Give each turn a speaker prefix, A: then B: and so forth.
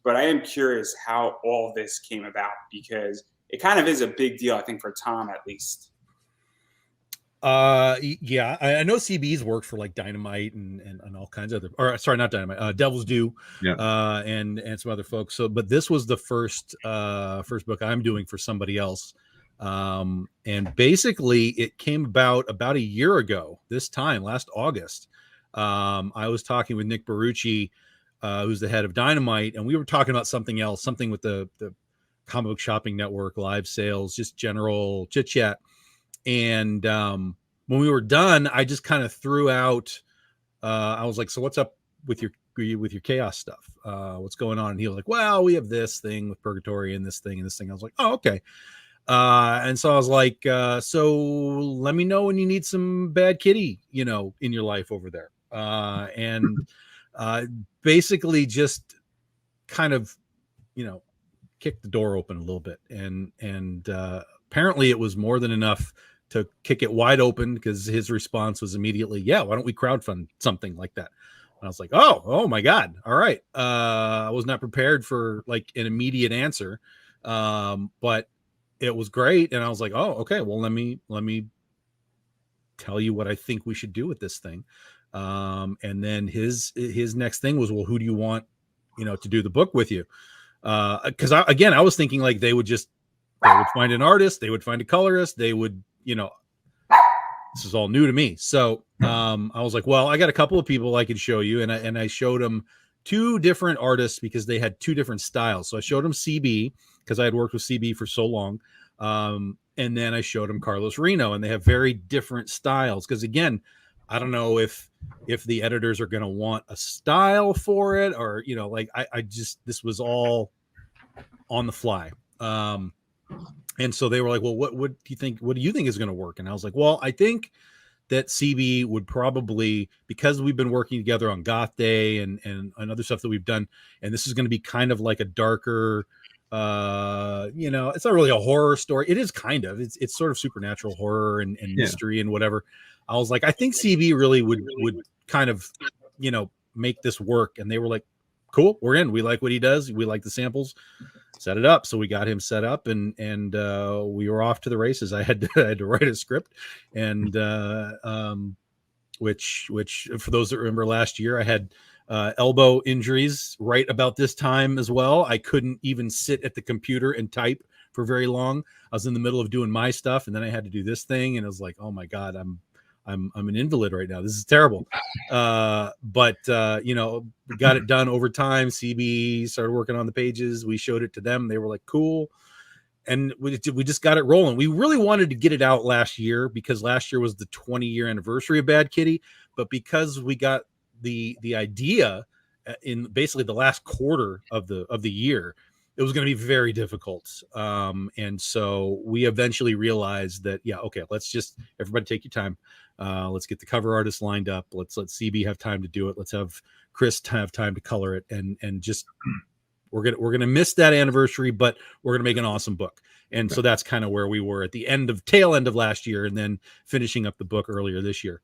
A: but I am curious how all this came about because it kind of is a big deal, I think, for Tom at least.
B: Yeah, I know CB's worked for like Dynamite and all kinds of other, or sorry, not Dynamite, Devil's Due,
C: Yeah.
B: and some other folks. So, but this was the first book I'm doing for somebody else. And basically it came about a year ago, this time last August. I was talking with Nick Barucci, who's the head of Dynamite, and we were talking about something else, something with the comic book shopping network, live sales, just general chit chat. And when we were done, I just kind of threw out, I was like, so what's up with your chaos stuff? What's going on? And he was like, well, we have this thing with Purgatory and this thing and this thing. I was like, oh, okay. And so I was like, so let me know when you need some bad kitty, in your life over there. And basically just kind of, kick the door open a little bit. And apparently it was more than enough to kick it wide open, because his response was immediately, yeah, why don't we crowdfund something like that? And I was like, oh my God. All right. I was not prepared for like an immediate answer. But it was great. And I was like, oh, okay, well, let me tell you what I think we should do with this thing. And then his next thing was, well, who do you want, to do the book with you? Because I was thinking like they would find an artist, they would find a colorist, they would, this is all new to me. So I was like, well, I got a couple of people I could show you. And I showed him two different artists because they had two different styles. So I showed him CB because I had worked with CB for so long. And then I showed him Carlos Reno, and they have very different styles. Because again, I don't know if the editors are going to want a style for it, or, this was all on the fly. And so they were like, well, what do you think? What do you think is going to work? And I was like, well, I think that CB would probably, because we've been working together on Goth Day and other stuff that we've done, and this is going to be kind of like a darker, it's not really a horror story. It is kind of, it's sort of supernatural horror and mystery and whatever. I was like, I think CB really would kind of, make this work. And they were like, cool, we're in. We like what he does. We like the samples. Set it up. So we got him set up, and we were off to the races. I had to write a script, and which for those that remember last year, I had elbow injuries right about this time as well. I couldn't even sit at the computer and type for very long. I was in the middle of doing my stuff, and then I had to do this thing, and I was like, oh my God, I'm an invalid right now. This is terrible. But we got it done over time. CB started working on the pages. We showed it to them. They were like, cool. And we just got it rolling. We really wanted to get it out last year because last year was the 20-year anniversary of Bad Kitty. But because we got the idea in basically the last quarter of the year, it was going to be very difficult. And so we eventually realized that, yeah, okay, let's just, everybody take your time. Let's get the cover artist lined up. Let's let CB have time to do it. Let's have Chris have time to color it, and just, we're going to miss that anniversary, but we're going to make an awesome book. And so that's kind of where we were at the tail end of last year, and then finishing up the book earlier this year.